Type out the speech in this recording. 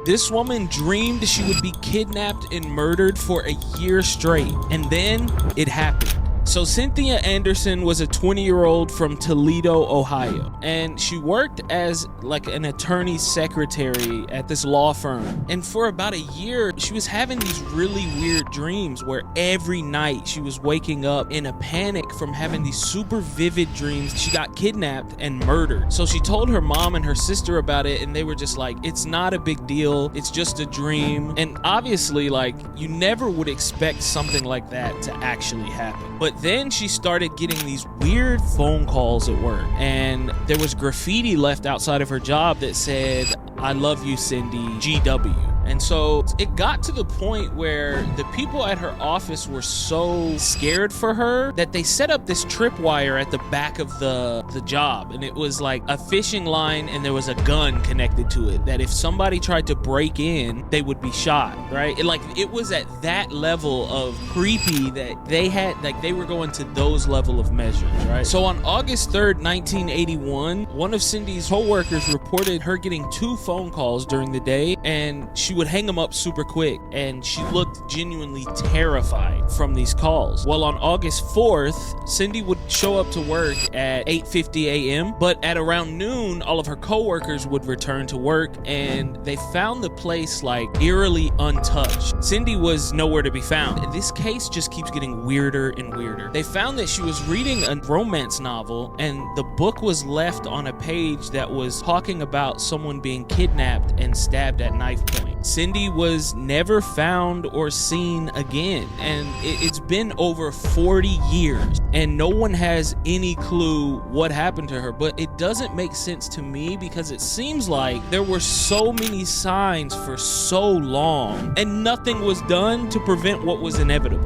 This woman dreamed she would be kidnapped and murdered for a year straight, and then it happened. So Cynthia Anderson was a 20-year-old from Toledo, Ohio, and she worked as like an attorney's secretary at this law firm. And for about a year, she was having these really weird dreams where every night she was waking up in a panic from having these super vivid dreams. She got kidnapped and murdered. So she told her mom and her sister about it, and they were just like, it's not a big deal. It's just a dream. And obviously, like, you never would expect something like that to actually happen. But then she started getting these weird phone calls at work, and there was graffiti left outside of her job that said, "I love you, Cindy, GW." And so it got to the point where the people at her office were so scared for her that they set up this tripwire at the back of the job. And it was like a fishing line, and there was a gun connected to it that if somebody tried to break in, they would be shot, right? It was at that level of creepy that they were going to those level of measures, right? So on August 3rd, 1981, one of Cindy's co-workers reported her getting 2 phone calls during the day, and she would hang them up super quick, and she looked genuinely terrified from these calls. Well, on August 4th, Cindy would show up to work at 8:50 a.m., but at around noon, all of her coworkers would return to work, and they found the place like eerily untouched. Cindy was nowhere to be found. This case just keeps getting weirder and weirder. They found that she was reading a romance novel, and the book was left on a page that was talking about someone being kidnapped and stabbed at knife point. Cindy was never found or seen again, and it's been over 40 years, and no one has any clue what happened to her. But it doesn't make sense to me, because it seems like there were so many signs for so long, and nothing was done to prevent what was inevitable.